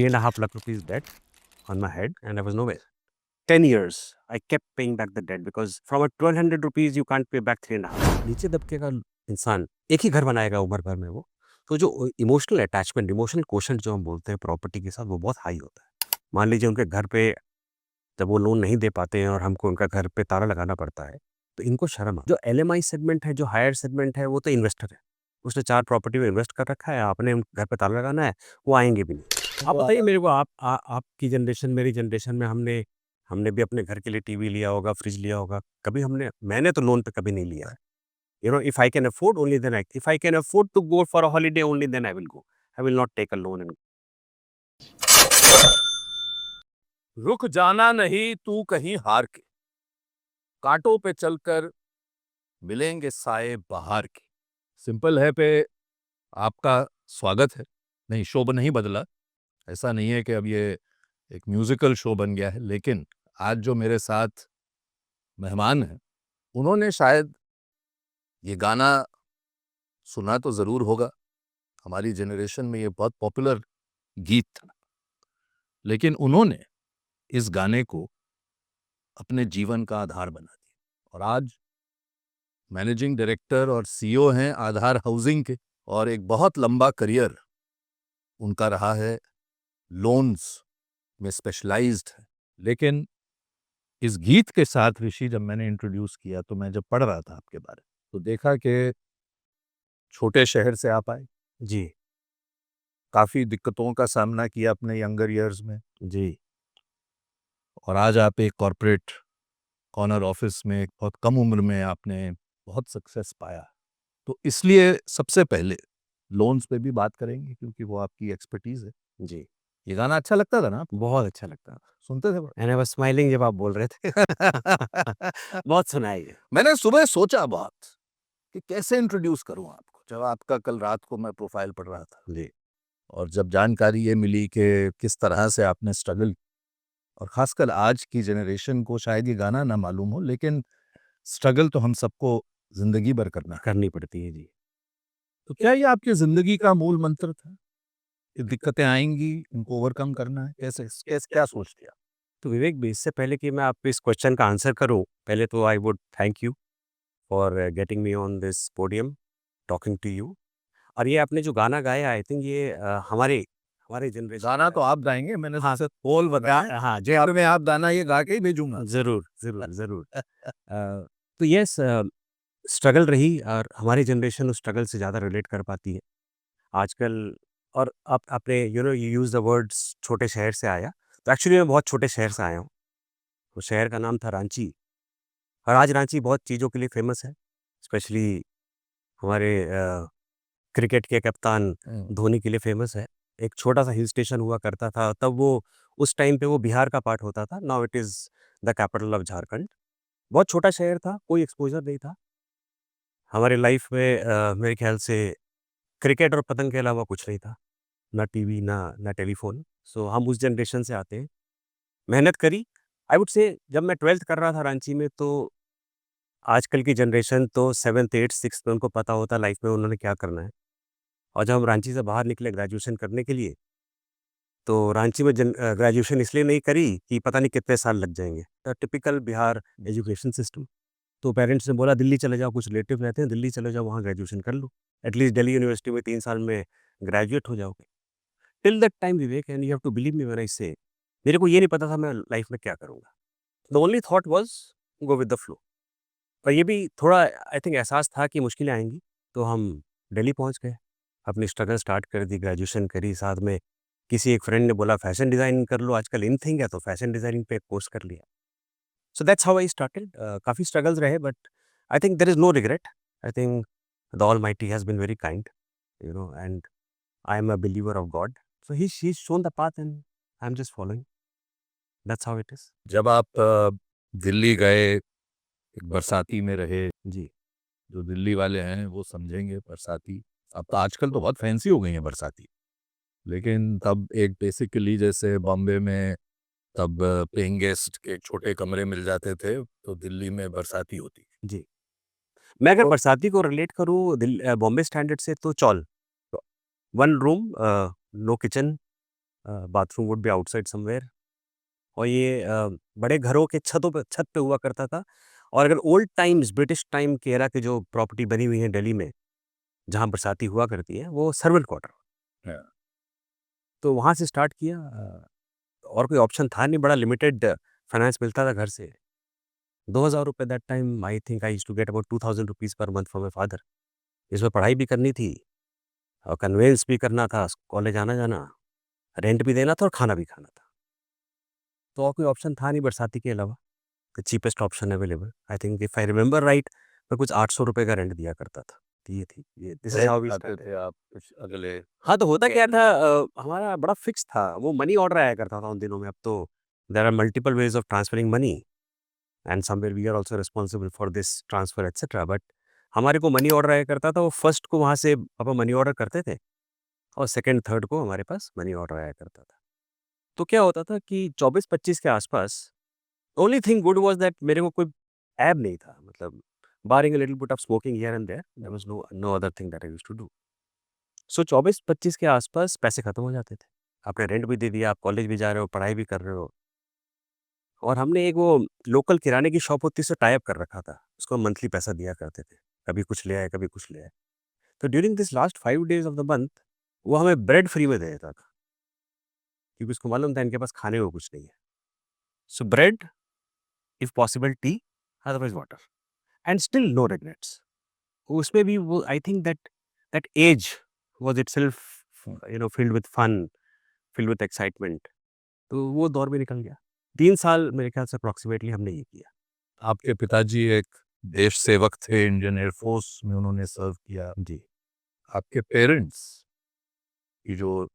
3.5 lakh rupees debt on my head and I was nowhere. 10 years, I kept paying back the debt because from a 1200 rupees you can't pay back 3.5. नीचे दबकेगा इंसान, एक ही घर बनाएगा उम्र भर में वो। तो जो इमोशनल अटैचमेंट, इमोशनल क्वोशंट जो हम बोलते हैं प्रॉपर्टी के साथ, वो बहुत हाई होता है। मान लीजिए उनके घर पे जब वो लोन नहीं दे पाते हैं और हमको उनका घर पे ताला लगाना पड़ता है, तो इनको शर्म आ। जो एलएमआई सेगमेंट है, जो हायर सेगमेंट है, वो तो इन्वेस्टर है। उसने 4 प्रॉपर्टी में इन्वेस्ट कर रखा है, आपने घर पे ताला लगाना है, वो आएँगे भी नहीं। आप बताइए मेरे को, आपकी जनरेशन, मेरी जनरेशन में हमने हमने भी अपने घर के लिए टीवी लिया होगा, फ्रिज लिया होगा, कभी मैंने तो लोन पे कभी नहीं लिया है। You know, if I can afford only then if I can afford to go for a holiday only then I will go. I will not take a loan and रुक जाना नहीं तू कहीं हार के, कांटों पे चलकर मिलेंगे साए बहार के। सिंपल है पे आपका स्वागत है। नहीं, शो नहीं बदला, ऐसा नहीं है कि अब ये एक म्यूजिकल शो बन गया है, लेकिन आज जो मेरे साथ मेहमान हैं उन्होंने शायद ये गाना सुना तो जरूर होगा। हमारी जनरेशन में ये बहुत पॉपुलर गीत था, लेकिन उन्होंने इस गाने को अपने जीवन का आधार बना दिया और आज मैनेजिंग डायरेक्टर और सीईओ हैं आधार हाउसिंग के, और एक बहुत लंबा करियर उनका रहा है, लोन्स में स्पेशलाइज्ड है। लेकिन इस गीत के साथ ऋषि जब मैंने इंट्रोड्यूस किया, तो मैं जब पढ़ रहा था आपके बारे में, तो देखा कि छोटे शहर से आप आए, जी, काफी दिक्कतों का सामना किया अपने यंगर ईयर्स में, जी, और आज आप एक कॉरपोरेट कॉर्नर ऑफिस में बहुत कम उम्र में आपने बहुत सक्सेस पाया। तो इसलिए सबसे पहले लोन्स पे भी बात करेंगे क्योंकि वो आपकी एक्सपर्टीज है। जी। ये गाना अच्छा लगता था ना आपको? बहुत अच्छा लगता था। सुनते थे बड़ा? एंड आई वाज़ स्माइलिंग जब आप बोल रहे थे। बहुत सुना है ये। मैंने सुबह सोचा बहुत कि कैसे इंट्रोड्यूस करूं आपको, जब आपका कल रात को मैं प्रोफाइल पढ़ रहा था, जी, और जब जानकारी ये मिली कि किस तरह से आपने स्ट्रगल, और खासकर आज की जनरेशन को शायद ये गाना ना मालूम हो, लेकिन स्ट्रगल तो हम सबको जिंदगी भर करना है। करनी पड़ती है, जी। तो क्या ये आपकी जिंदगी का मूल मंत्र था? ये दिक्कतें आएंगी, इनको ओवरकम करना है, कैसे कैसे क्या सोचते आप? तो विवेक भी, इससे पहले कि मैं आप इस क्वेश्चन का आंसर करूँ, पहले तो I would thank you for getting me on this podium, talking to you. और ये आपने जो गाना गाया, आई थिंक ये हमारे हमारे जनरेशन गाना का तो है। आप गाएंगे, मैंने हाँ, सबसे बोल बताया, हाँ, जी, और मैं आप गाना ये गा के ही भेजूंगा। ज़रूर, ज़रूर, ज़रूर। तो यस, स्ट्रगल रही और हमारी जनरेशन उस स्ट्रगल से ज़्यादा रिलेट कर पाती है आजकल। और आप आपने यू यूज़ द वर्ड्स छोटे शहर से आया, तो एक्चुअली मैं बहुत छोटे शहर से आया हूँ। उस शहर का नाम था रांची, और आज रांची बहुत चीज़ों के लिए फ़ेमस है, स्पेशली हमारे क्रिकेट के कप्तान धोनी के लिए फ़ेमस है। एक छोटा-सा हिल स्टेशन हुआ करता था, तब वो उस टाइम पे वो बिहार का पार्ट होता था, now it is the capital of Jharkhand. बहुत छोटा शहर था, कोई एक्सपोज़र नहीं था। हमारे लाइफ़ में मेरे ख़्याल से क्रिकेट और पतंग के अलावा कुछ नहीं था, ना टीवी, ना टेलीफ़ोन। सो हम उस जनरेशन से आते हैं। मेहनत करी, आई वुड से जब मैं 12th कर रहा था रांची में, तो आजकल की जनरेशन तो 7th, 8th, 6th में उनको पता होता है लाइफ़ में उन्होंने क्या करना है। और जब हम रांची से बाहर निकले ग्रेजुएशन करने के लिए, तो रांची में ग्रेजुएशन इसलिए नहीं करी कि पता नहीं कितने साल लग जाएँगे। Typical Bihar education system. तो पेरेंट्स ने बोला दिल्ली चले जाओ, कुछ रिलेटिव रहते हैं, दिल्ली चले जाओ, वहाँ ग्रेजुएशन कर लो। एटलीस्ट दिल्ली यूनिवर्सिटी में 3 साल में ग्रेजुएट हो जाओगे। Till that time Vivek, and you have to believe me when I say, मेरे को ये नहीं पता था मैं लाइफ़ में क्या करूँगा। The only thought was go with the flow. और ये भी थोड़ा आई थिंक एहसास था कि मुश्किलें आएँगी, तो हम दिल्ली पहुँच गए। अपनी स्ट्रगल स्टार्ट कर दी, ग्रेजुएशन करी, साथ में किसी एक फ्रेंड ने बोला फैशन डिज़ाइनिंग कर लो, आजकल इन थिंग है, तो फैशन डिज़ाइनिंग पे एक कोर्स कर लिया। So that's how I started. काफ़ी स्ट्रगल्स रहे, but I think there is no regret. I think the almighty has been very kind, and I am a believer of God. So he shown the path and I am just following. That's how it is. जब आप दिल्ली गए, एक बरसाती में रहे, जी। जो दिल्ली वाले हैं वो समझेंगे बरसाती, अब तो आजकल तो बहुत फैंसी हो गई है बरसाती, लेकिन तब एक बेसिकली जैसे बॉम्बे में तब पेइंग गेस्ट के छोटे कमरे मिल जाते थे, तो दिल्ली में बरसाती होती। जी। मैं अगर तो बरसाती को रिलेट करूँ बॉम्बे स्टैंडर्ड से, तो chawl. 1 room, no kitchen, bathroom would be outside somewhere, और ये बड़े घरों के छत पे हुआ करता था। और अगर ओल्ड टाइम्स ब्रिटिश टाइम के एरा के जो प्रॉपर्टी बनी हुई है दिल्ली में, जहाँ बरसाती हुआ करती है, वो सर्वेंट क्वार्टर। हाँ। तो वहाँ से स्टार्ट किया। और कोई ऑप्शन था नहीं, बड़ा लिमिटेड फाइनेंस मिलता था घर से। 2000 रुपए that time, I think I used to get about 2000 rupees per month from my father. इसमें पढ़ाई भी करनी थी और कन्वेंस भी करना था, कॉलेज आना जाना, रेंट भी देना था और खाना भी खाना था। तो और कोई ऑप्शन था नहीं बरसाती के अलावा। The cheapest option available, I think if I remember right, मैं कुछ 800 रुपए का रेंट दिया करता था। तो ये थी, ये this is bread how we खाते स्टार्टेड। थे आप कुछ अगले? हाँ, तो होता क्या था, हमारा बड़ा फिक्स था, वो मनी ऑर्डर आया करता था उन दिनों में। अब तो there are multiple ways of transferring money and somewhere we are also responsible for this transfer etcetera, but हमारे को मनी ऑर्डर आया करता था। वो फर्स्ट को वहाँ से पापा मनी ऑर्डर करते थे और सेकंड थर्ड को हमारे पास मनी ऑर्डर आया करता था। तो क्या होता था कि 24-25 के आसपास, only thing good was that मेरे को कोई ऐब नहीं था, मतलब barring a little bit of smoking here and there, there was no no other thing that I used to do. So 24-25 के आसपास पैसे खत्म हो जाते थे। आपने रेंट भी दे दिया, आप कॉलेज भी जा रहे हो, पढ़ाई भी कर रहे हो, और हमने एक वो लोकल किराने की शॉप होती है, उससे टाई अप कर रखा था। उसको हम मंथली पैसा दिया करते थे। कभी कुछ ले आए, कभी कुछ ले आए। तो during this last 5 days of the month वो हमें ब्रेड फ्री में दे देता था, क्योंकि उसको मालूम था इनके पास खाने को कुछ नहीं है। So bread, if possible tea, otherwise water, and still no regrets. उसमें भी वो, I think that that age was itself filled with fun, filled with excitement. तो वो दौर भी निकल गया। 3 साल मेरे ख्याल से अप्रॉक्सिमेटली हमने ये किया। आपके पिताजी एक देश सेवक थे, इंडियन एयरफोर्स में उन्होंने सर्व किया। जी। आपके पेरेंट्स की जो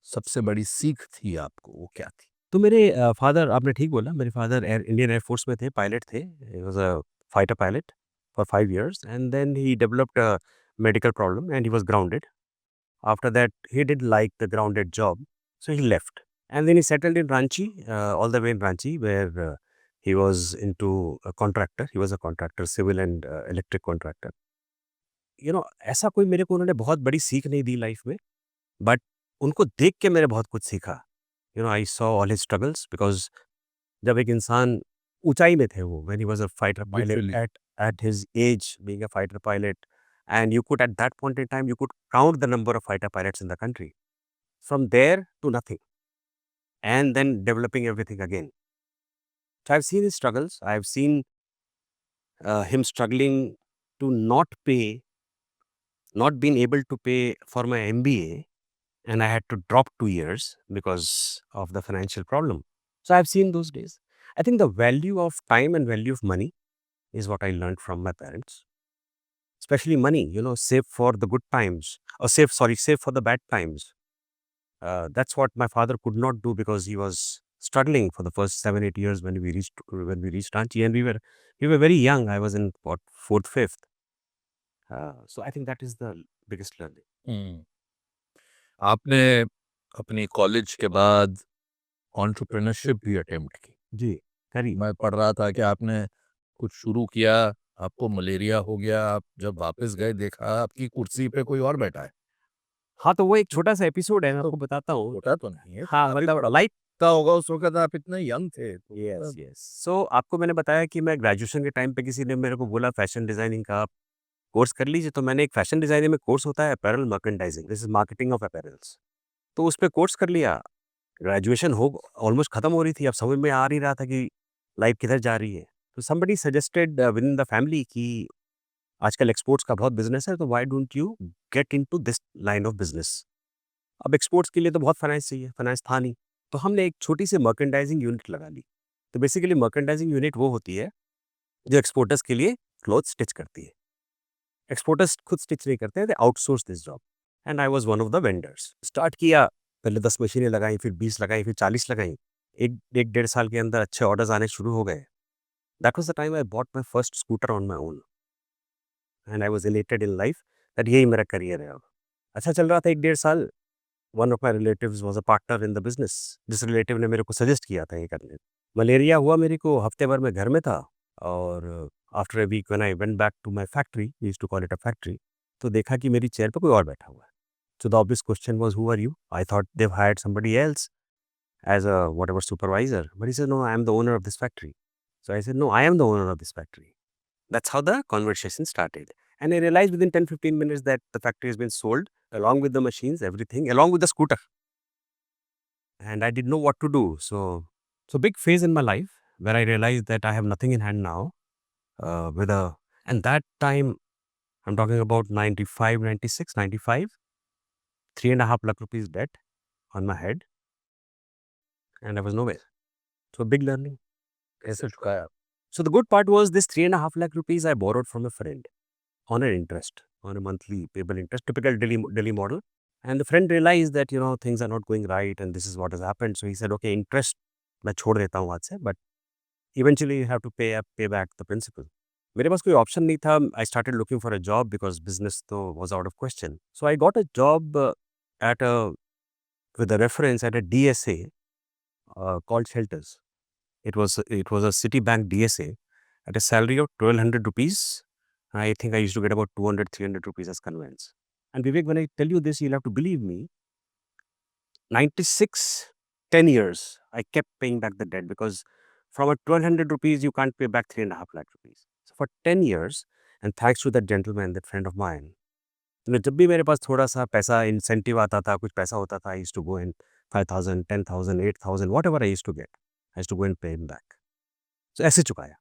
सबसे बड़ी सीख थी आपको, वो क्या थी? तो मेरे फादर, आपने ठीक बोला, मेरे फादर इंडियन एयर फोर्स में थे, पायलट थे। He was a fighter pilot for 5 years and then he developed a medical problem and he was grounded. After that, he didn't like the grounded job, so he left. And then he settled in Ranchi, all the way in Ranchi, where he was into a contractor. He was a contractor, civil and electric contractor. ऐसा कोई मेरे को उन्होंने बहुत बड़ी सीख नहीं दी life में, बट उनको देख के मैंने बहुत कुछ सीखा। I saw all his struggles, because जब एक इंसान ऊँचाई में थे वो, when he was a fighter pilot literally. at his age, being a fighter pilot, and you could, at that point in time, you could count the number of fighter pilots in the country. From there to nothing, and then developing everything again. So I've seen his struggles. I've seen him struggling to not being able to pay for my MBA, and I had to drop 2 years because of the financial problem. So I've seen those days. I think the value of time and value of money is what I learned from my parents. Especially money, save for the good times, or save for the bad times. That's what my father could not do because he was struggling for the first 7-8 years when we reached Ranchi, and we were very young. I was in what, fourth, fifth. So I think that is the biggest learning. हम्म। आपने अपनी college के बाद entrepreneurship भी attempt की। जी, करी। मैं पढ़ रहा था कि आपने कुछ शुरू किया, आपको मलेरिया हो गया, आप जब वापस गए देखा आपकी कुर्सी पे कोई और बैठा है। हाँ, तो वो एक छोटा सा एपिसोड है, मैं आपको बताता हूँ। छोटा तो नहीं है, हाँ, काफी मतलब बड़ा लाइफ। लगता होगा उस वक्त, आप इतने यंग थे तो यस, यस। सो आपको मैंने बताया कि मैं ग्रेजुएशन के टाइम पे किसी ने मेरे को बोला फैशन डिजाइनिंग का आप कोर्स कर लीजिए, तो मैंने एक फैशन डिजाइनिंग में कोर्स होता है apparel merchandising, this is marketing of apparels. तो उस पे कोर्स कर लिया। ग्रेजुएशन हो ऑलमोस्ट खत्म हो रही थी, अब समझ में आ नहीं रहा था कि लाइफ किधर जा रही है। तो somebody suggested with in the family कि आजकल एक्सपोर्ट्स का बहुत बिजनेस है, तो why don't you get into this line of business. अब एक्सपोर्ट्स के लिए तो बहुत फाइनेंस चाहिए, फाइनेंस था नहीं। तो हमने एक छोटी सी मर्केंडाइजिंग यूनिट लगा ली। तो बेसिकली मर्केंडाइजिंग यूनिट वो होती है जो एक्सपोर्टर्स के लिए क्लॉथ स्टिच करती है। एक्सपोर्टर्स खुद स्टिच नहीं करते हैं, they outsource this job, and I was one of the vendors. Start किया, पहले 10 मशीनें लगाई, फिर 20 लगाई, फिर 40 लगाई। एक एक डेढ़ साल के अंदर अच्छे ऑर्डर्स आने शुरू हो गए। That was the time I bought my first scooter on my own, and I was elated in life that यही मेरा करियर है अब। अच्छा चल रहा था 1 डेढ़ साल। One of my relatives was a partner in the business. जिस रिलेटिव ने मेरे को सजेस्ट किया था ये करने। मलेरिया हुआ मेरे को, हफ्ते भर में घर में था, और after a week when I went back to my factory, we used to call it a factory, तो देखा कि मेरी चेयर पे कोई और बैठा हुआ है। So the obvious question was, who are you? I thought they've hired somebody else as a whatever supervisor. But he said, no, I am the owner of this factory. So I said, no, I am the owner of this factory. That's how the conversation started. And I realized within 10-15 minutes that the factory has been sold along with the machines, everything, along with the scooter. And I didn't know what to do. So big phase in my life where I realized that I have nothing in hand now. And that time, I'm talking about 95, 96, 95, 3.5 lakh rupees debt on my head. And I was nowhere. So big learning. कैसे चुकाया? So the good part was this 3.5 lakh rupees I borrowed from a friend on an interest, on a monthly payable interest, typical Delhi model. And the friend realized that, things are not going right and this is what has happened. So he said, okay, interest मैं छोड़ देता हूँ आज से, but eventually you have to pay back the principal. मेरे पास कोई option नहीं था. I started looking for a job because business तो was out of question. So I got a job at a with a reference at a DSA called Shelters. It was a Citibank DSA at a salary of 1,200 rupees. I think I used to get about 200, 300 rupees as conveyance. And Vivek, when I tell you this, you'll have to believe me. 96, 10 years, I kept paying back the debt because from a 1,200 rupees, you can't pay back 3.5 lakh rupees. So for 10 years, and thanks to that gentleman, that friend of mine, जब भी मेरे पास थोड़ा सा पैसा incentive आता था, कुछ पैसा होता था, I used to go in 5,000, 10,000, 8,000, whatever I used to get, I used to go and pay him back. So ऐसे चुकाया.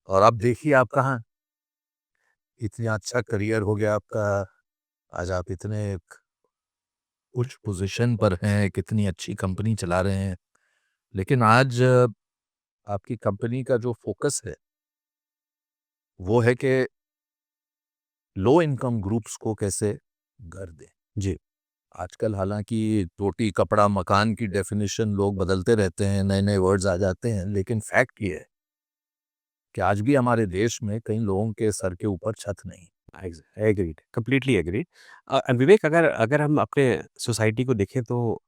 और अब देखिए आप कहाँ, इतना अच्छा करियर हो गया आपका, आज आप इतने एक उच्च पोजीशन पर हैं, कितनी अच्छी कंपनी चला रहे हैं। लेकिन आज आपकी कंपनी का जो फोकस है, वो है कि लो इनकम ग्रुप्स को कैसे घर दें। जी. आजकल हालांकि रोटी कपड़ा मकान की डेफिनेशन लोग बदलते रहते हैं, नए नए वर्ड्स आ जाते हैं, लेकिन फैक्ट ये है कि आज भी हमारे देश में कई लोगों के सर के ऊपर छत नहीं। Agreed, completely agreed. एंड विवेक, अगर अगर हम अपने सोसाइटी को देखें तो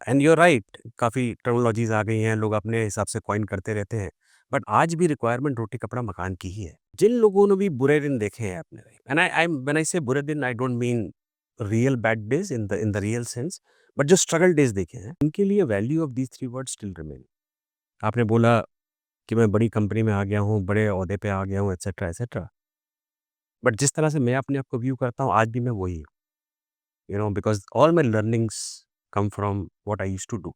एंड यू आर राइट, काफ़ी टेक्नोलॉजीज आ गई हैं, लोग अपने हिसाब से कॉइन करते रहते हैं, बट आज भी रिक्वायरमेंट रोटी कपड़ा मकान की ही है. जिन लोगों ने भी बुरे दिन देखे हैं अपने, एंड आई व्हेन आई से बुरे दिन, I don't mean real bad days in the real sense, but जो स्ट्रगल डेज देखे हैं, उनके लिए value of these three words still remain. आपने बोला कि मैं बड़ी कंपनी में आ गया हूँ, बड़े ओहदे पे आ गया हूँ, एटसेट्रा एटसेट्रा, बट जिस तरह से मैं अपने आप को व्यू करता हूँ, आज भी मैं वही हूँ. Because all my learnings come from what I used to do.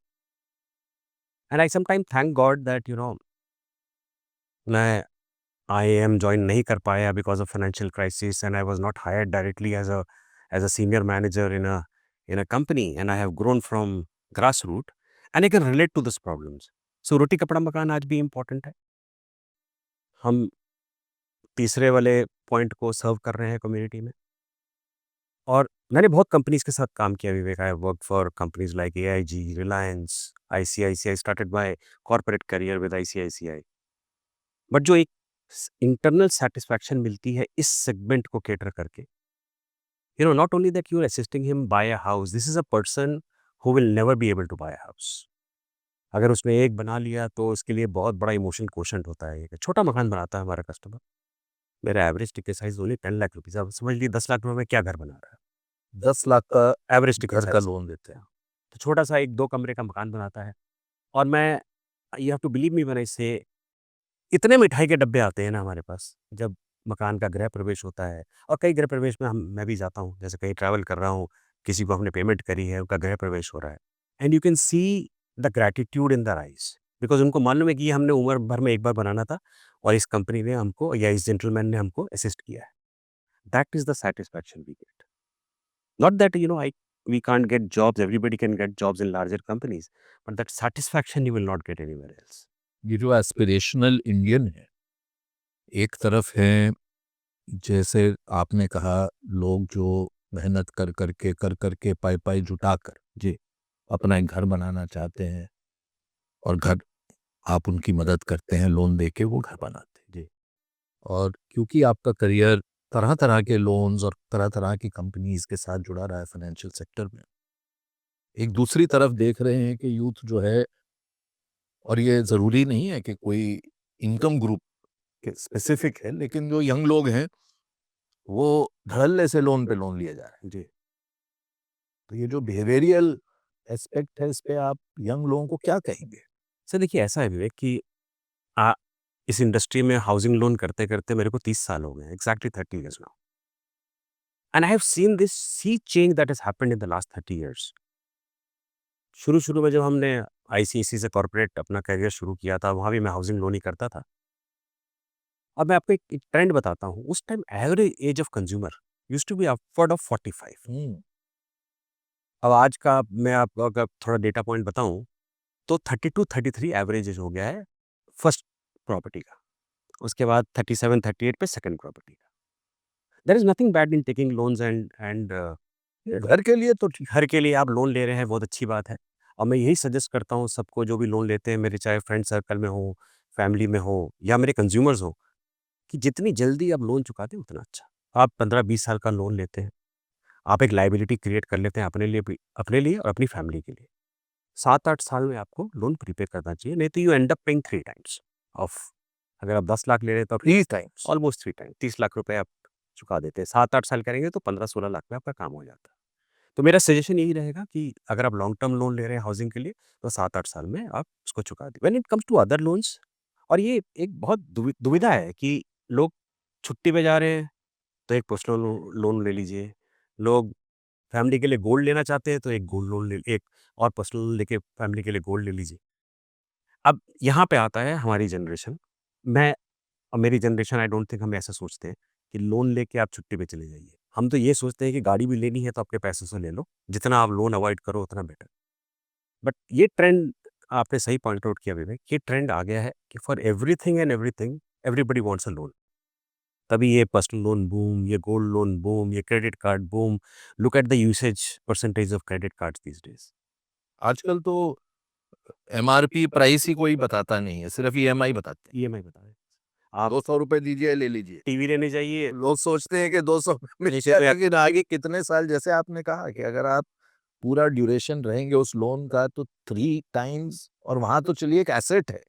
And I sometimes thank God that, मैं IIM join नहीं कर पाया because of financial crisis, and I was not hired directly as a senior manager in a company, and I have grown from grassroots, and I can relate to those problems. So रोटी कपड़ा मकान आज भी important है. हम तीसरे वाले point को सर्व कर रहे हैं कम्युनिटी में. और मैंने बहुत कंपनीज़ के साथ काम किया Vivek. I have worked for companies like AIG, Reliance, ICICI. Started my corporate career with ICICI. But जो एक इंटरनल सैटिस्फैक्शन मिलती है इस सेगमेंट को कैटर करके, not only that you are assisting him buy a house, this is a person who will never be able to buy a house. अगर उसने एक बना लिया तो उसके लिए बहुत बड़ा इमोशनल क्वोशंट होता है. एक छोटा मकान बनाता है हमारा कस्टमर, मेरा average ticket size only 10 lakh rupees. अब समझ लीजिए 10 लाख रुपए में क्या घर बना रहा है. 10 लाख का एवरेज टिकट घर का साइज. लोन देते हैं। तो छोटा सा एक 2 कमरे का मकान बनाता है. और मैं, you have to believe me when I say, इतने मिठाई के डब्बे आते हैं ना हमारे पास जब मकान का गृह प्रवेश होता है. और कई गृह प्रवेश में मैं भी जाता हूँ, जैसे कहीं ट्रैवल कर रहा हूँ, किसी को हमने पेमेंट करी है, उनका गृह प्रवेश हो रहा है, and you can see the gratitude in the eyes, because उनको मालूम है कि ये हमने उम्र भर में एक बार बनाना था और इस कंपनी ने हमको या इस जेंटलमैन ने हमको असिस्ट किया है. That is the satisfaction we get. Not that, we can't get jobs, everybody can get jobs in larger companies, but that satisfaction you will not get anywhere else. ये जो एस्पिरेशनल इंडियन है, एक तरफ है जैसे आपने कहा, लोग जो मेहनत कर करके पाई पाई जुटा कर जी. अपना एक घर बनाना चाहते हैं, और घर आप उनकी मदद करते हैं, लोन देके वो घर बनाते हैं। जी. और क्योंकि आपका करियर तरह तरह के लोन्स और तरह तरह की कंपनीज के साथ जुड़ा रहा है फाइनेंशियल सेक्टर में, एक दूसरी तरफ देख रहे हैं कि यूथ जो है, और ये ज़रूरी नहीं है कि कोई इनकम ग्रुप के स्पेसिफिक है, लेकिन जो यंग लोग हैं वो धड़ल्ले से लोन पे लोन लिए जा रहे हैं। जी. तो ये जो बिहेवियरियल एस्पेक्ट है, इस पे आप यंग लोगों को क्या कहेंगे? सर देखिए ऐसा है विवेक कि आ, इस इंडस्ट्री में हाउसिंग लोन करते करते मेरे को 30 साल हो गए, exactly 30 years now, and I have seen this sea change that has happened in the last 30 years. शुरू शुरू में जब हमने आईसीआईसी से कॉर्पोरेट अपना करियर शुरू किया था, वहाँ भी मैं हाउसिंग लोन ही करता था। अब मैं आपको एक ट्रेंड बताता हूँ, उस time average age of consumer used to be upward of 45। अब आज का मैं आपको अगर थोड़ा डेटा पॉइंट बताऊँ, तो 32-33 एवरेज एज हो गया है फर्स्ट प्रॉपर्टी का। उसके बाद 37-38 पे सेकंड प्रॉपर्टी का। There is nothing bad in taking loans and घर के लिए तो ठीक। घर के लिए आप लोन ले रहे हैं, बहुत अच्छी बात है। और मैं यही सजेस्ट करता हूँ सबको जो भी लोन लेते हैं, मेरे चाहे फ्रेंड सर्कल में हो, फैमिली में हो या मेरे कंज्यूमर्स हो, कि जितनी जल्दी आप लोन चुका दें उतना अच्छा। आप 15-20 साल का लोन लेते हैं, आप एक लायबिलिटी क्रिएट कर लेते हैं अपने लिए और अपनी फैमिली के लिए। 7-8 साल में आपको लोन प्रीपे करना चाहिए, नहीं तो you and up paying 3 times of. अगर आप 10 लाख ले रहे हैं तो आप 3 टाइम्स। ऑलमोस्ट 3 टाइम 30 लाख रुपए आप चुका देते हैं। 7-8 साल करेंगे तो 15-16 लाख में आपका काम हो जाता है। तो मेरा सजेशन यही रहेगा कि अगर आप लॉन्ग टर्म लोन ले रहे हैं हाउसिंग के लिए, तो 7-8 साल में आप उसको चुका दें। When it comes to other loans, और ये एक बहुत दुविधा है कि लोग छुट्टी पे जा रहे हैं, तो एक पर्सनल लोन ले लीजिए। लोग फैमिली के लिए गोल्ड लेना चाहते हैं, तो एक गोल्ड लोन ले एक और पर्सनल लोन लेके फैमिली के लिए गोल्ड ले लीजिए। अब यहाँ पे आता है हमारी जनरेशन। मैं और मेरी जनरेशन, आई डोंट थिंक हम ऐसा सोचते हैं कि लोन लेके आप छुट्टी पे चले जाइए। हम तो ये सोचते हैं कि गाड़ी भी लेनी है तो आपके पैसों से ले लो, जितना आप लोन अवॉइड करो उतना बेटर। बट ये ट्रेंड आपने सही पॉइंट आउट किया विवेक, ये ट्रेंड आ गया है कि for everything and everything everybody wants a loan. तभी ये पर्सनल लोन बूम, ये गोल्ड लोन बूम, ये credit card boom. Look at the usage percentage of credit cards these days. आजकल तो एमआरपी प्राइस ही कोई बताता नहीं है, सिर्फ ईएमआई बताते हैं। ईएमआई बता रहे हैं। आप 200 रुपए दीजिए, ले लीजिए। टीवी लेने जाइए, लोग सोचते हैं कि 200 में नीचे पे लेकिन आगे कितने साल, जैसे आपने कहा कि अगर आप पूरा ड्यूरेशन रहेंगे उस लोन का, तो 3 टाइम्स। और वहाँ तो चलिए एक एसेट है,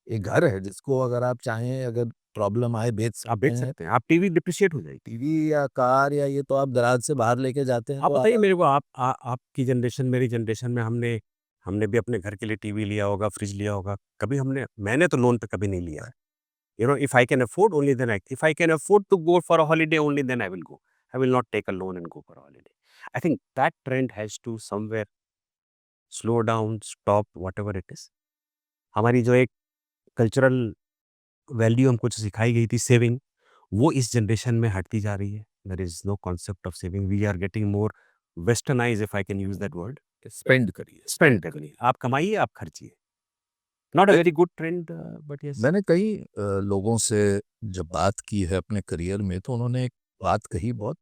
एक घर है जिसको अगर आप चाहें, अगर प्रॉब्लम आए, बेच आप सकते बेच हैं। सकते हैं, आप टीवी डिप्रिशिएट हो जाएगी। टीवी या कार या ये तो आप गैराज से बाहर लेके जाते हैं आप तो बताइए मेरे को, आपकी जनरेशन, मेरी जनरेशन में हमने हमने भी अपने घर के लिए टीवी लिया होगा, फ्रिज लिया होगा। कभी मैंने तो लोन पे कभी नहीं लिया है। You know, if I can afford only then I if I can afford to go for a holiday only then I will go. I will not take a loan and go for a holiday. I think that trend has to somewhere slow down, stop, whatever it is. हमारी जो एक cultural value हमको जो सिखाई गई थी saving, वो इस जनरेशन में हटती जा रही है। There is no concept of saving. We are getting more westernised, if I can use that word. Spend करिए, स्पेंड स्पेंड करिए, करिए। आप कमाइए, आप खर्चिए। नॉट अ मैं very good trend, but yes. मैंने कई लोगों से जब बात की है अपने करियर में, तो उन्होंने एक बात कही, बहुत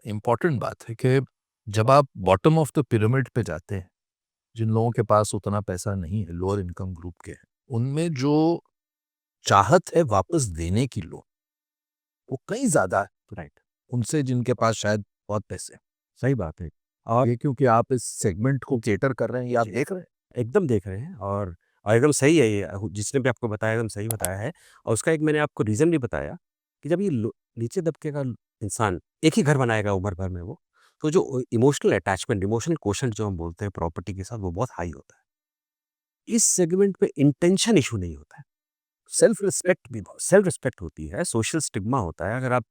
इम्पोर्टेंट बात है, कि जब आप बॉटम ऑफ द पिरामिड पे जाते हैं, जिन लोगों के पास उतना पैसा नहीं है, लोअर इनकम ग्रुप के हैं, उनमें जो चाहत है वापस देने की लोन, वो कहीं ज़्यादा है राइट, उनसे जिनके पास शायद बहुत पैसे हैं। सही बात है। और ये क्योंकि आप इस सेगमेंट को कैटर कर रहे हैं, या आप जी, देख रहे हैं। एकदम देख रहे हैं, और एकदम सही है ये, जिसने भी आपको बताया एकदम सही बताया है। और उसका एक मैंने आपको रीज़न भी बताया कि जब ये नीचे दबके का इंसान एक ही घर बनाएगा उम्र भर में वो, तो जो इमोशनल अटैचमेंट, इमोशनल क्वोशंट जो हम बोलते हैं प्रॉपर्टी के साथ, वो बहुत हाई होता है। इस सेगमेंट पे इंटेंशन इशू नहीं होता है। सेल्फ रिस्पेक्ट होती है, सोशल स्टिग्मा होता है। अगर आप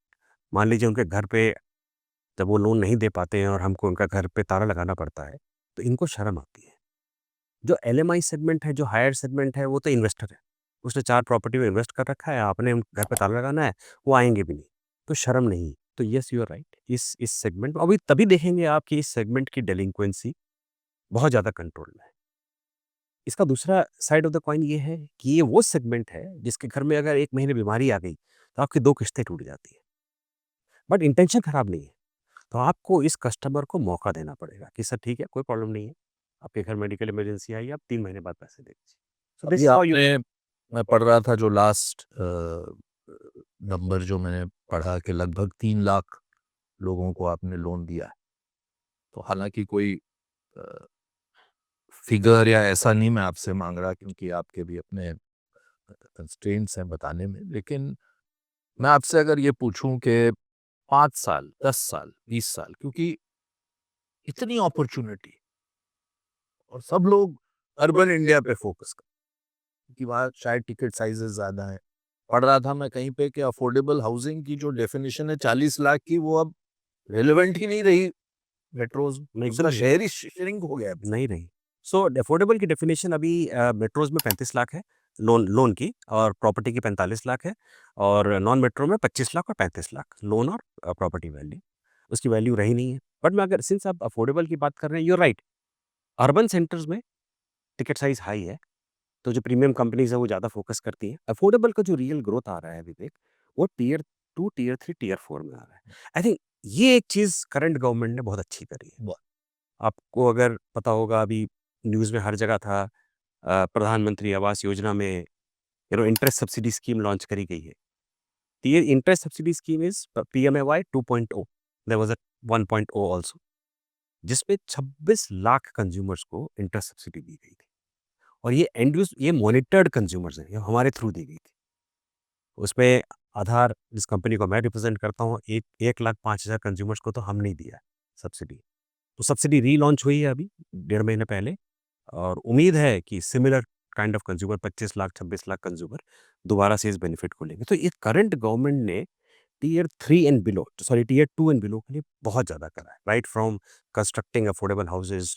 मान लीजिए उनके घर पे जब वो लोन नहीं दे पाते हैं और हमको उनका घर पे ताला लगाना पड़ता है, तो इनको शर्म आती है। जो एलएमआई सेगमेंट है, जो हायर सेगमेंट है, वो तो इन्वेस्टर है। उसने 4 प्रॉपर्टी में इन्वेस्ट कर रखा है, आपने घर पे ताला लगाना है, वो आएँगे भी नहीं। तो शर्म नहीं। तो येस, यू आर राइट। इस सेगमेंट में अभी तभी देखेंगे आप कि इस सेगमेंट की डेलिंक्वेंसी बहुत ज़्यादा कंट्रोल में है। इसका दूसरा साइड ऑफ द कॉइन ये है कि ये वो सेगमेंट है जिसके घर में अगर 1 महीने बीमारी आ गई, तो आपकी 2 किस्तें टूट जाती हैं। बट इंटेंशन खराब नहीं है। तो आपको इस कस्टमर को मौका देना पड़ेगा कि सर ठीक है, कोई प्रॉब्लम नहीं है। आपके घर मेडिकल इमरजेंसी आई, आप 3 महीने बाद पैसे दे दीजिए। सो अभी दिस हाउ यू। आपने, मैं पढ़ रहा था जो लास्ट नंबर जो मैंने पढ़ा, कि लगभग 3 लाख लोगों को आपने लोन दिया है। तो हालांकि कोई फिगर या ऐसा नहीं मैं आपसे मांग रहा, क्योंकि आपके भी अपने कंस्ट्रेंट्स हैं बताने में, लेकिन मैं आपसे अगर ये पूछूं कि 5 साल, 10 साल, 20 साल, क्योंकि इतनी अपॉर्चुनिटी, और सब लोग अर्बन इंडिया पे फोकस कर, कि वहाँ शायद टिकट साइजेस ज्यादा है। पढ़ रहा था मैं कहीं पे कि अफोर्डेबल हाउसिंग की जो डेफिनेशन है 40 लाख की, वो अब रेलेवेंट ही नहीं रही मेट्रोज, मैं उसका एकदम शहर ही श्रिंक हो गया है। नहीं रही। सो अफोर्डेबल की डेफिनेशन अभी मेट्रोज में 35 लाख है लोन लोन की, और प्रॉपर्टी की 45 लाख है, और नॉन मेट्रो में 25 लाख और 35 लाख लोन और प्रॉपर्टी वैल्यू। उसकी वैल्यू रही नहीं है। बट मैं अगर सिंस आप अफोर्डेबल की बात कर रहे हैं, यूर राइट, अर्बन सेंटर्स में टिकट साइज हाई है, तो जो प्रीमियम कंपनीज है वो ज़्यादा फोकस करती हैं। अफोर्डेबल का जो रियल ग्रोथ आ रहा है विवेक, वो टियर 2, टियर 3, टियर 4 में आ रहा है। आई थिंक ये एक चीज़ करंट गवर्नमेंट ने बहुत अच्छी करी है। बहुत। आपको अगर पता होगा, अभी न्यूज़ में हर जगह था, प्रधानमंत्री आवास योजना में इंटरेस्ट सब्सिडी स्कीम लॉन्च करी गई है। तो ये interest subsidy scheme is PMAY 2.0, there was a 1.0 also, जिसपे 26 लाख कंज्यूमर्स को इंटरेस्ट सब्सिडी दी गई थी। और ये एंड यूज़, ये मॉनिटर्ड कंज्यूमर्स हैं, ये हमारे थ्रू दी गई थी। उसमें आधार, जिस कंपनी को मैं रिप्रेज़ेंट करता हूँ, 1,05,000 कंज्यूमर्स को तो हमने ही दिया है सब्सिडी। तो सब्सिडी रीलॉन्च हुई है अभी 1.5 महीने पहले, और उम्मीद है कि similar kind of consumer 25 lakh 26 lakh consumer दोबारा से इस बेनिफिट को लेंगे। तो ये करंट गवर्नमेंट ने tier 3 and below, sorry tier 2 and below के लिए बहुत ज़्यादा करा है, right from constructing affordable houses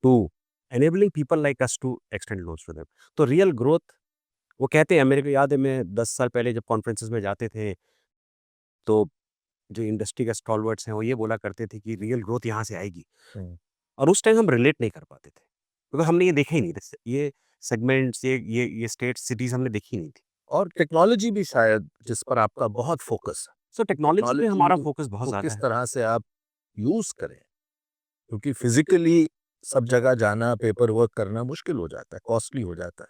to enabling people like us to extend loans to them. तो रियल ग्रोथ, वो कहते हैं, मेरे को याद है मैं 10 साल पहले जब कॉन्फ्रेंसेस में जाते थे, तो जो इंडस्ट्री के स्टॉलवर्ड्स हैं वो ये बोला करते थे कि रियल ग्रोथ यहाँ से आएगी। और उस टाइम हम रिलेट नहीं कर पाते थे, क्योंकि हमने ये देखा ही नहीं था। ये सेगमेंट्स, ये स्टेट सिटीज हमने देखी नहीं थी। और टेक्नोलॉजी भी शायद, जिस पर आपका बहुत फोकस है, सो टेक्नोलॉजी पे हमारा टेक्नोलॉजी फोकस बहुत को ज़्यादा किस है। तरह से आप यूज करें, क्योंकि फिजिकली सब जगह जाना, पेपर वर्क करना मुश्किल हो जाता है, कॉस्टली हो जाता है।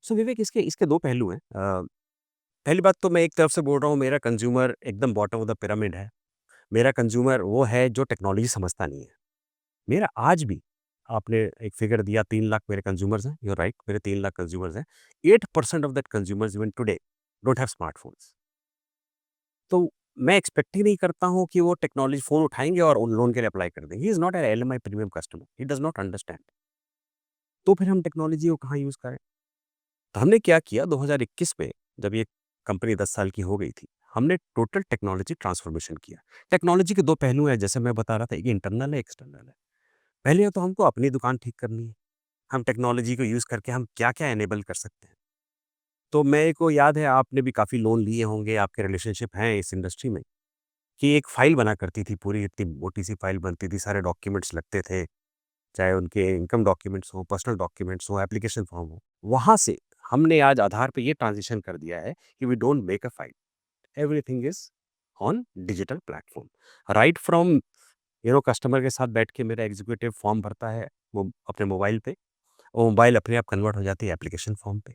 सो विवेक, इसके इसके दो पहलू हैं। पहली बात तो मैं एक तरफ से बोल रहा हूँ, मेरा कंज्यूमर एकदम बॉटम ऑफ द पिरामिड है। मेरा कंज्यूमर वो है जो टेक्नोलॉजी समझता नहीं है। मेरा आज भी, आपने एक फिगर दिया 3 लाख मेरे कंज्यूमर्स हैं, यू आर राइट, मेरे 3 लाख कंज्यूमर्स हैं। 8% of that consumers even today don't have smartphones. तो मैं एक्सपेक्ट ही नहीं करता हूँ कि वो टेक्नोलॉजी फ़ोन उठाएँगे और उन लोन के लिए अप्लाई कर देंगे। He is not an LMI premium customer, he does not understand. तो फिर हम टेक्नोलॉजी को कहाँ यूज़ करें? तो हमने क्या किया, 2021 में जब ये कंपनी 10 साल की हो गई थी, हमने टोटल टेक्नोलॉजी ट्रांसफॉर्मेशन किया। टेक्नोलॉजी के 2 पहलू हैं, जैसे मैं बता रहा था, एक इंटरनल है, एक एक्सटर्नल है। पहले तो हमको अपनी दुकान ठीक करनी है। हम टेक्नोलॉजी को यूज़ करके हम क्या-क्या एनेबल कर सकते हैं। तो मेरे को याद है, आपने भी काफ़ी लोन लिए होंगे, आपके रिलेशनशिप हैं इस इंडस्ट्री में, कि एक फ़ाइल बना करती थी, पूरी इतनी मोटी-सी फ़ाइल बनती थी, सारे डॉक्यूमेंट्स लगते थे, चाहे उनके इनकम डॉक्यूमेंट्स हों, पर्सनल डॉक्यूमेंट्स हों, एप्लीकेशन फॉर्म हो। वहाँ से हमने आज आधार पे ये ट्रांज़िशन कर दिया है कि we don't make a file, everything is on digital platform. Right from customer के साथ बैठ के मेरा एग्ज़ीक्यूटिव फॉर्म भरता है, वो अपने मोबाइल पे, वो मोबाइल अपने आप कन्वर्ट हो जाती है एप्लीकेशन फॉर्म पे।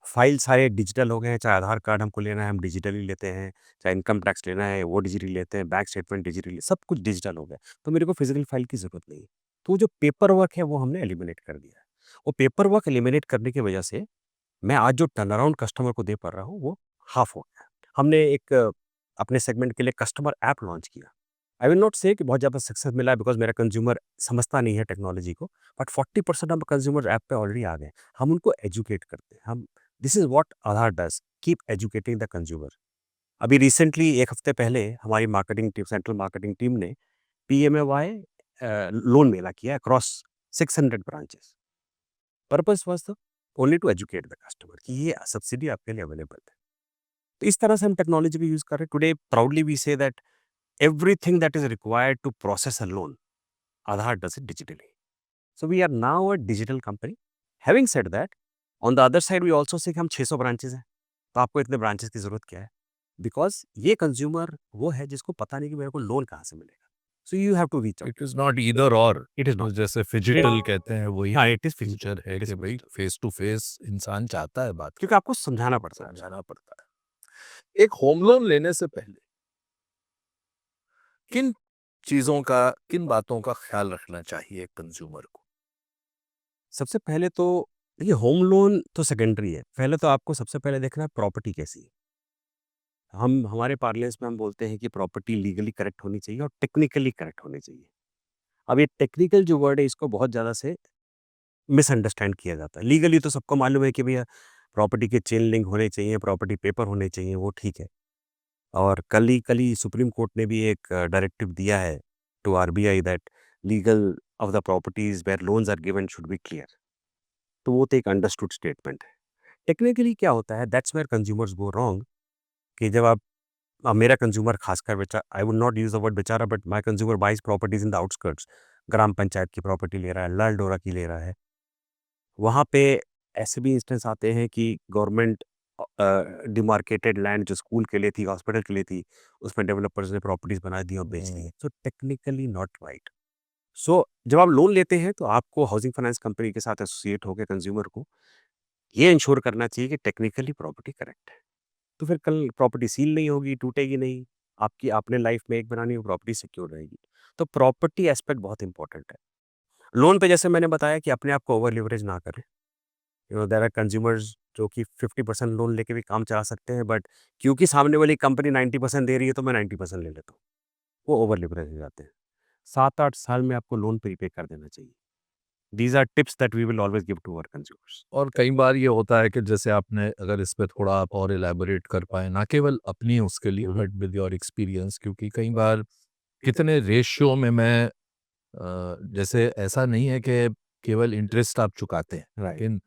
फाइल सारे डिजिटल हो गए हैं, चाहे आधार कार्ड हमको लेना है हम डिजिटली लेते हैं, चाहे इनकम टैक्स लेना है वो डिजिटली लेते हैं, बैंक स्टेटमेंट डिजिटली, सब कुछ डिजिटल हो गया। तो मेरे को फिजिकल फाइल की ज़रूरत नहीं है। तो वो जो पेपर वर्क है वो हमने एलिमिनेट कर दिया है। वो पेपर वर्क एलिमिनेट करने की वजह से मैं आज जो टर्न अराउंड कस्टमर को दे पा रहा हूँ वो हाफ हो गया। हमने एक अपने सेगमेंट के लिए कस्टमर ऐप लॉन्च किया। आई विल नॉट से कि बहुत ज़्यादा सक्सेस मिला है, बिकॉज़ मेरा कंज्यूमर समझता नहीं है टेक्नोलॉजी को, बट 40% ऑफ कंज्यूमर ऐप पे ऑलरेडी आ गए। हम उनको एजुकेट करते हैं। हम this is what Aadhaar does, keep educating the consumer. अभी रिसेंटली 1 हफ्ते पहले हमारी marketing team, central marketing team ने पीएमएवाई लोन मेला किया across 600 branches. Purpose was the only to educate the customer कि ये सब्सिडी आपके लिए अवेलेबल है। तो इस तरह से हम टेक्नोलॉजी भी यूज़ कर रहे हैं। Today proudly we say that everything that is required to process a loan, Aadhaar does it digitally. So we are now a digital company. Having said that, on the other side we also say कि हम 600 branches हैं, तो आपको इतने branches की ज़रूरत क्या है? बिकॉज़ ये कंज्यूमर वो है जिसको पता नहीं कि मेरे को लोन कहाँ से मिलेगा। So you have to reach out. It is not either or, it is not. जैसे फिजिटल कहते हैं वही हाँ, इट इज़ फिजिकल, फ्यूचर है इट इज़ कि भाई फिजिकल। फेस टू फेस इंसान चाहता है बात क्योंकि आपको समझाना पड़ता है। समझाना पड़ता है। एक होम लोन लेने से पहले किन चीजों का, किन बातों का ख्याल रखना चाहिए कंज्यूमर को? सबसे पहले तो देखिए, होम लोन तो सेकेंडरी है। पहले तो आपको सबसे पहले देखना है प्रॉपर्टी कैसी है। हम हमारे पार्लेंस में हम बोलते हैं कि प्रॉपर्टी लीगली करेक्ट होनी चाहिए और टेक्निकली करेक्ट होनी चाहिए। अब ये टेक्निकल जो वर्ड है इसको बहुत ज़्यादा से मिसअंडरस्टैंड किया जाता है। लीगली तो सबको मालूम है कि भैया प्रॉपर्टी के चेन लिंक होने चाहिए, प्रॉपर्टी पेपर होने चाहिए, वो ठीक है। और कल ही सुप्रीम कोर्ट ने भी एक डायरेक्टिव दिया है to RBI that legal of the properties where loans are given should be clear. तो वो तो एक अंडरस्टूड स्टेटमेंट है। टेक्निकली क्या होता है, that's where consumers go wrong, कि जब आप मेरा कंज्यूमर खासकर बेचा, I would not use the word बेचारा, but my consumer buys properties in the outskirts, ग्राम पंचायत की प्रॉपर्टी ले रहा है, लाल डोरा की ले रहा है, वहाँ पे ऐसे भी इंस्टेंस आते हैं कि गवर्नमेंट डिमार्केटेड लैंड जो स्कूल के लिए थी, हॉस्पिटल के लिए थी, उसमें डेवलपर्स ने प्रॉपर्टीज बना दी और बेच दी है। So technically not right. So जब आप लोन लेते हैं तो आपको हाउसिंग फाइनेंस कंपनी के साथ एसोसिएट होकर कंज्यूमर को ये इंश्योर करना चाहिए कि टेक्निकली प्रॉपर्टी करेक्ट है। तो फिर कल प्रॉपर्टी सील नहीं होगी, टूटेगी नहीं, आपकी आपने लाइफ में एक बनानी हो, प्रॉपर्टी सिक्योर रहेगी। तो प्रॉपर्टी एस्पेक्ट बहुत इंपॉर्टेंट है। लोन पे जैसे मैंने बताया कि अपने आप को ओवर लिवरेज ना करें। देयर आर कंज्यूमर्स जो कि 50% लोन लेके भी काम चला सकते हैं, बट क्योंकि सामने वाली कंपनी 90% दे रही है तो मैं 90% ले लेता हूँ, वो ओवर लिवरेज हो जाते हैं। 7-8 साल में आपको लोन प्रीपे कर देना चाहिए। These are tips that we will always give to our consumers. और कई बार ये होता है कि जैसे आपने अगर इस पे थोड़ा आप और इलैबोरेट कर पाएँ, ना केवल अपनी उसके लिए बट विद योर एक्सपीरियंस, क्योंकि कई बार कितने रेशियो में मैं जैसे ऐसा नहीं है कि केवल इंटरेस्ट आप चुकाते हैं, राइट। लेकिन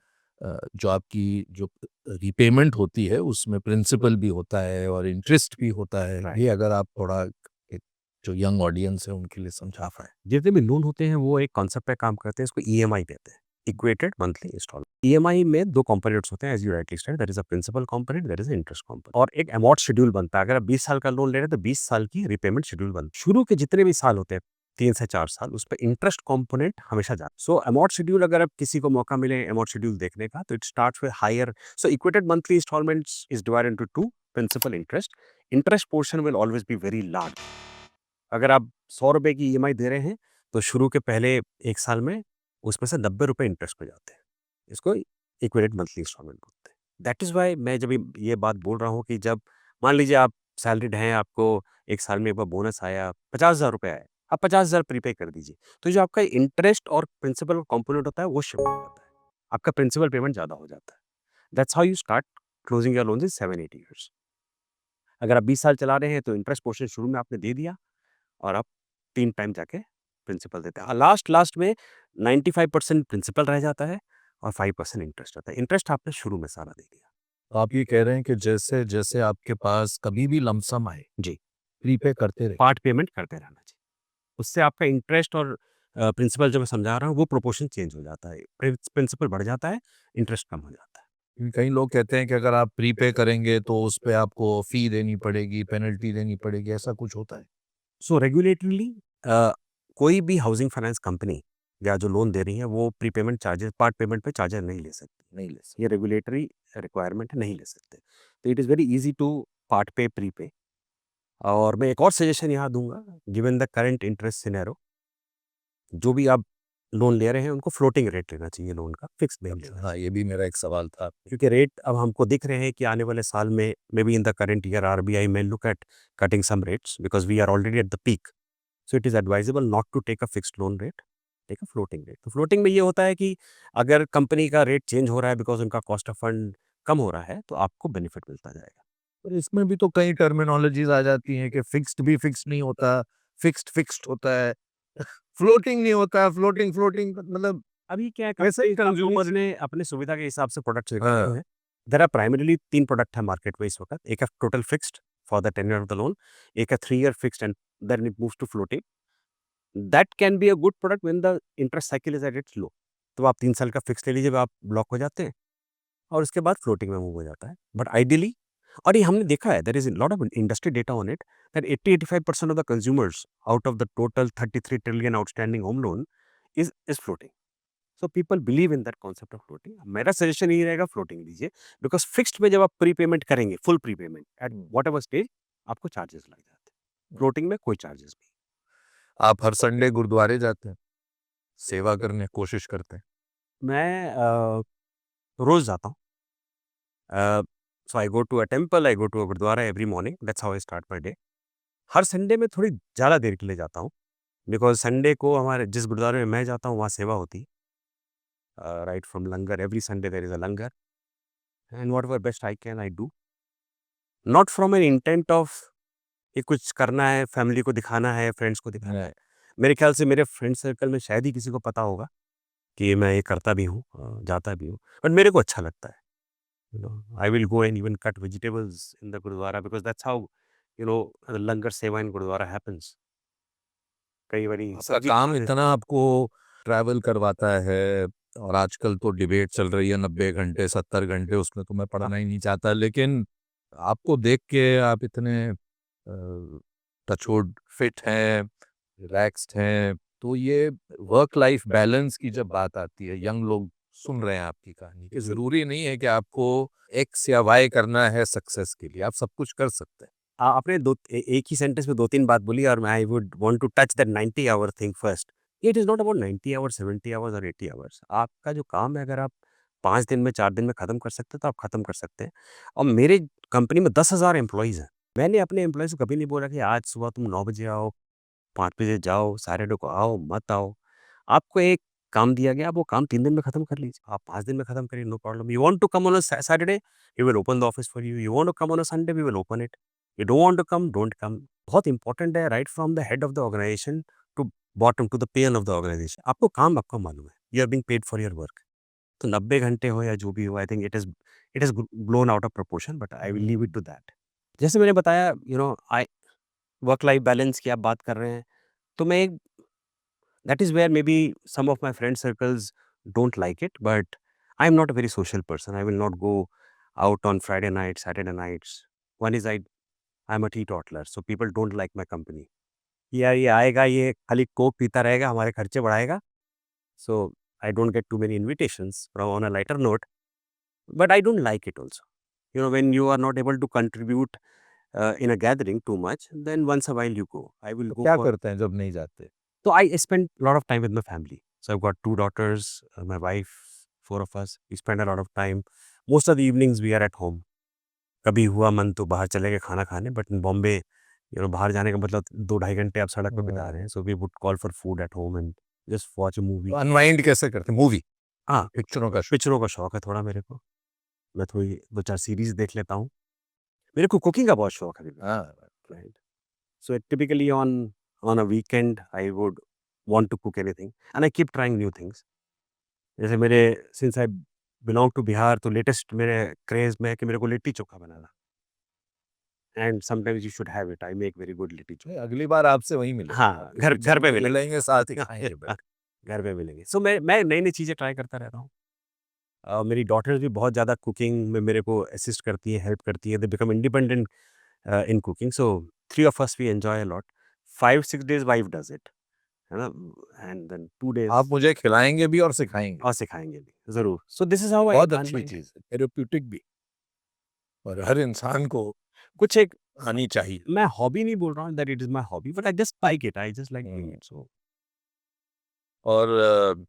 जो आपकी जो रीपेमेंट होती है उसमें प्रिंसिपल भी होता है और इंटरेस्ट भी होता है। राइट। ये अगर आप थोड़ा एक जो यंग ऑडियंस है उनके लिए समझा पाएँ। जितने भी लोन होते हैं वो एक कॉन्सेप्ट पे काम करते हैं, इसको ईएमआई कहते हैं, इक्वेटेड मंथली इंस्टॉलमेंट। ईएमआई में 2 कंपोनेंट्स होते हैं, as you rightly said, that is a principal component, that is a interest component, और एक अमॉर्ट शेड्यूल बनता है। अगर आप 20 साल का लोन ले रहे हैं तो 20 साल की रिपेमेंट शेड्यूल बनता है। शुरू के जितने भी साल होते हैं, 3 से 4 साल, उस पे इंटरेस्ट कंपोनेंट हमेशा जाता है। सो अमॉर्ट शेड्यूल, अगर आप किसी को मौका मिले अमॉर्ट शेड्यूल देखने का, तो it starts with higher. So equated monthly instalments is divided into 2, principal, interest. Interest portion will always be very large. अगर आप ₹100 की ईएमआई दे रहे हैं, तो शुरू के पहले 1 साल में उसमें से ₹90 इंटरेस्ट पे जाते हैं। इसको इक्विवेलेंट मंथली इंस्टॉलमेंट बोलते हैं। दैट इज़ व्हाई मैं जब ये बात बोल रहा हूँ कि जब मान लीजिए आप सैलरीड हैं, आपको 1 साल में एक बार बोनस आया, ₹50,000 आए, आप 50,000 प्रीपे कर दीजिए। तो जो आपका इंटरेस्ट और प्रिंसिपल कंपोनेंट होता है, वो शिफ्ट हो जाता है। आपका प्रिंसिपल पेमेंट ज़्यादा हो जाता है। That's how you start closing your loans in 7-8 years. अगर आप 20 साल चला रहे हैं, तो इंटरेस्ट पोर्शन शुरू में आपने दे दिया और आप 3 टाइम जाके प्रिंसिपल देते हैं। लास्ट में 95% प्रिंसिपल रह जाता है और 5% इंटरेस्ट रहता है। इंटरेस्ट आपने शुरू में सारा दे दिया। तो आप ये कह रहे हैं कि जैसे-जैसे आपके पास कभी भी लमसम आए, जी, प्रीपे करते रहिए। पार्ट पेमेंट करते रहना चाहिए। उससे आपका इंटरेस्ट और प्रिंसिपल जो मैं समझा रहा हूँ, वो प्रोपोर्शन चेंज हो जाता है। प्रिंसिपल बढ़ जाता है, इंटरेस्ट कम हो जाता है। कई लोग कहते हैं कि अगर आप प्रीपे करेंगे तो उस पे आपको फ़ी देनी पड़ेगी, पेनल्टी देनी पड़ेगी, ऐसा कुछ होता है? सो रेगुलेटरली कोई भी हाउसिंग फाइनेंस कंपनी या जो लोन दे रही है, वो प्रीपेमेंट चार्जेस, पार्ट पेमेंट पे चार्जेस नहीं ले सकती। नहीं ले सकते। ये रेगुलेटरी रिक्वायरमेंट है, नहीं ले सकते। तो it is very easy to part pay, prepay. और मैं एक और सजेशन यहाँ दूँगा, given the current interest scenario, जो भी आप लोन ले रहे हैं, उनको फ्लोटिंग रेट लेना चाहिए लोन का, फिक्स्ड नहीं लेना। हाँ, ये भी मेरा एक सवाल था। क्योंकि रेट अब हमको दिख रहे हैं कि आने वाले साल में, may be in the current year, RBI may look at cutting some rates because we are already at the peak. So it is advisable not to take a fixed loan rate, take a floating rate. तो floating में ये होता है कि अगर company का rate change हो रहा है बिकॉज़ उनका कॉस्ट ऑफ फंड कम हो रहा है, तो आपको बेनिफिट मिलता जाएगा। पर इसमें भी तो कई टर्मिनोलॉजीज़ आ जाती हैं कि फिक्स्ड भी फिक्स्ड नहीं होता, फिक्स्ड होता है, फ्लोटिंग नहीं होता, फ्लोटिंग मतलब अभी क्या है, वैसे ही कंपनीज़ कंज्यूमर। ने अपनी सुविधा के हिसाब से प्रोडक्ट्स निकाले हाँ। हुए हैं। देयर आर प्राइमरीली 3 प्रोडक्ट है मार्केट में इस वक़्त। एक है total fixed for the tenure of the loan, एक है 3 year fixed and then it moves to floating. That can be a good product when the interest cycle is at its low. तो आप 3 साल का फिक्स ले लीजिए, आप block हो जाते हैं और उसके बाद फ्लोटिंग में मूव हो जाता है। बट आइडियली, और ये हमने देखा है, there is a lot of industry data on it, that 80-85% of the consumers out of the total 33 trillion outstanding home loan is floating. So people believe in that concept of floating. मेरा suggestion यही रहेगा, floating लीजिए, because fixed में जब आप prepayment करेंगे, full prepayment at whatever stage, आपको charges लग जाते हैं। फ्लोटिंग में कोई चार्जेस नहीं। आप हर संडे गुरुद्वारे जाते हैं, सेवा करने कोशिश करते हैं। मैं रोज़ जाता हूँ। So I go to a temple, I go to a gurdwara every morning, that's how I start my day. हर संडे में थोड़ी ज़्यादा देर के लिए जाता हूँ। बिकॉज़ संडे को हमारे जिस गुरुद्वारे में मैं जाता हूँ वहाँ सेवा होती है। Right from langar every Sunday there is a langar and whatever best I can I do. Not from an intent of कि कुछ करना है, फैमिली को दिखाना है, फ्रेंड्स को दिखाना है। मेरे ख्याल से मेरे फ्रेंड सर्कल में शायद ही किसी को पता होगा कि मैं ये करता भी हूँ, जाता भी हूँ। बट मेरे को अच्छा लगता है। You know, I will go and even cut vegetables in the Gurudwara because that's how, the Langar Seva in Gurudwara happens. कई बारी आपका सब्जी काम इतना आपको ट्रैवल करवाता है, और आजकल तो डिबेट चल रही है 90 घंटे 70 घंटे, उसमें तो मैं पढ़ना ही नहीं चाहता, लेकिन आपको देख के आप इतने टचवुड फिट हैं, रिलैक्स्ड हैं, तो ये वर्क लाइफ बैलेंस की जब बात आती है, यंग लोग सुन रहे हैं आपकी कहानी कि जरूरी नहीं है कि आपको एक्स या वाई करना है सक्सेस के लिए, आप सब कुछ कर सकते हैं। आपने एक ही सेंटेंस में 2-3 बात बोली और I would want to touch that 90 hour thing first. It is not about 90 hours, 70 hours or 80 hours. आपका जो काम है अगर आप 5 दिन में, 4 दिन में खत्म कर सकते हैं तो आप खत्म कर सकते हैं। और मेरे कंपनी में 10,000 एम्प्लॉइज़ हैं। मैंने अपने एम्प्लॉइज़ को कभी नहीं बोला कि आज सुबह तुम 9 बजे आओ, 5 बजे जाओ, सैटरडे को आओ, मत आओ। आपको एक काम दिया गया, आप वो काम 3 दिन में खत्म कर लीजिए। आप 5 दिन में खत्म करिए, no problem. You want to come on a Saturday, we will open the office for you. You want to come on a Sunday, we will open it. You don't want to come, don't come. बहुत important है right from the head of the organisation to bottom to the pen of the organisation. आपको काम आपको मालूम है। You are being paid for your work. तो 90 घंटे हो या जो भी हो, I think it is blown out of proportion, but I will leave it to that. जैसे मैंने बताया, आई वर्क लाइफ बैलेंस की आप बात कर रहे हैं, तो मैं एक that is where maybe some of my friend circles don't like it, but I'm not a very social person. I will not go out on Friday nights, Saturday nights. One is I'm a teetotaler, so people don't like my company. यार ये आएगा, ये खाली Coke पीता रहेगा, हमारे खर्चे बढ़ाएगा. So I don't get too many invitations from on a lighter note, but I don't like it also. When you are not able to contribute in a gathering too much, then once a while you go. I will तो go क्या for. करते हैं जब नहीं जाते? So I spend a lot of time with my family. So I've got 2 daughters, my wife, 4 of us. We spend a lot of time. Most of the evenings we are at home. कभी हुआ मन तो बाहर चले गए खाना खाने, but in Bombay, बाहर जाने का मतलब 2 ढाई घंटे आप सड़क पे बिता रहे हैं. So we would call for food at home and just watch a movie. तो अनवाइंड कैसे करते हैं? मूवी, हाँ, पिक्चरों का शौक? पिक्चरों का शौक है थोड़ा मेरे को. मैं थोड़ी 2-4 सीरीज़ देख लेता हूँ. मेरे को कुकिंग का बहुत शौक है. हाँ, right. So typically on a weekend I would want to cook anything and I keep trying new things. जैसे मेरे since I belong to Bihar, तो लेटेस्ट मेरे क्रेज़ में है कि मेरे को लिट्टी चोखा बनाना, and sometimes you should have it. I make very good litti नहीं, चोखा। अगली बार आपसे वहीं मिलेंगे, आप हाँ, इस घर घर किचन पे में मिलेंगे। मिलेंगे, साथ ही खाएंगे बैठ के। घर पे मिलेंगे। सो मैं नई-नई चीज़ें ट्राई करता रहता हूँ। मेरी डॉटर्स भी बहुत ज़्यादा कुकिंग में मेरे को असिस्ट करती हैं, हेल्प करती हैं। They become independent in cooking, so 3 of us we enjoy a lot. 5-6 days wife does it, है ना? एंड देन 2 डेज़ आप मुझे खिलाएंगे भी और सिखाएंगे। और सिखाएँगे भी, ज़रूर। So this is how I बहुत अर्न अच्छी माय। चीज है, थेरेप्यूटिक भी, और हर इंसान को कुछ एक आनी चाहिए। मैं हॉबी नहीं बोल रहा हूँ that it is my hobby, but I just like it, I just like doing hmm, it. So और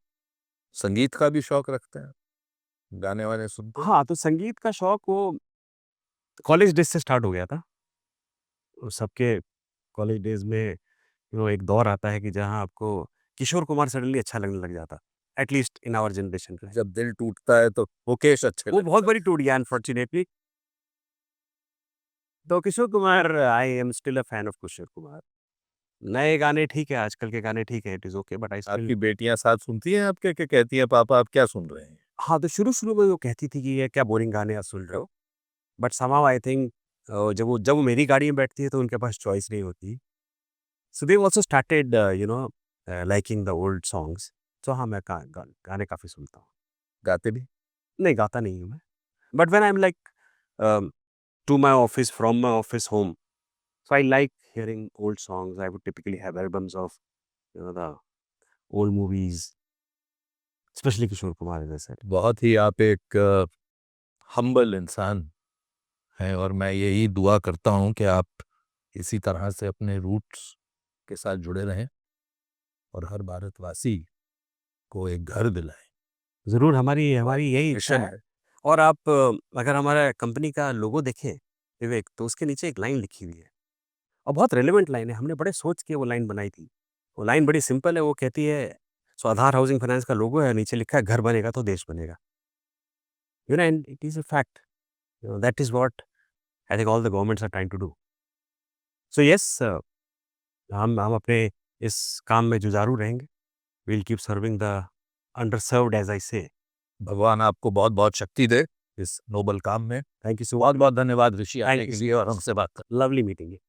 संगीत का भी शौक रखते हैं? गाने वाने सुनते हैं? हाँ, तो संगीत का शौक वो कॉलेज डेज़ से स्टार्ट हो गया था। और सबके कॉलेज डेज़ में एक दौर आता है कि जहाँ आपको किशोर कुमार सडनली अच्छा लगने लग जाता, at least in our generation का। जब दिल टूटता है तो मुकेश अच्छे वो बहुत लगते बड़ी टूट गया अनफॉर्च्यूनेटली। तो Kishore Kumar, I am still a fan of Kishore Kumar. नए गाने ठीक है, आजकल के गाने ठीक है, it is okay, but I हैं। स्टिल। आपकी बेटियां साथ सुनती हैं आपके, कि कहती हैं पापा आप क्या सुन रहे हैं? हाँ, तो शुरू-शुरू में वो कहती थी कि ये क्या बोरिंग गाने आप सुन रहे हो। बट समहाउ आई थिंक जब वो मेरी गाड़ी में बैठती है तो उनके पास चॉइस नहीं होती। So they also started liking the old songs. So हाँ, मैं गाने काफ़ी सुनता हूँ। गाते भी? नहीं, गाता नहीं हूँ मैं। But when I am like to my office, from my office home, so I like hearing old songs. I would typically have albums of the old movies, specially Kishore Kumar, as I said. बहुत ही आप एक humble इंसान हैं, और मैं यही दुआ करता हूं कि आप इसी तरह से अपने रूट्स के साथ जुड़े रहें और हर भारतवासी को एक घर दिलाएं। ज़रूर, हमारी हमारी यही इच्छा मिशन है। है। और आप अगर हमारा कंपनी का लोगो देखें, विवेक, तो उसके नीचे एक लाइन लिखी हुई है और बहुत रेलेवेंट लाइन है। हमने बड़े सोच के वो लाइन बनाई थी। वो लाइन बड़ी सिंपल है, वो कहती है, सो आधार हाउसिंग फाइनेंस का लोगो है, नीचे लिखा है घर बनेगा तो देश बनेगा। And it is a fact, that is what I think all the governments are trying to do. So yes, हम अपने इस काम में जुझारू रहेंगे। We will keep serving the underserved as I say. भगवान आपको बहुत-बहुत शक्ति दे इस नोबल काम में। Thank you so much. बहुत-बहुत धन्यवाद ऋषि आने थैंक के यू लिए सो और मच। हमसे बात करने लवली मीटिंग यू।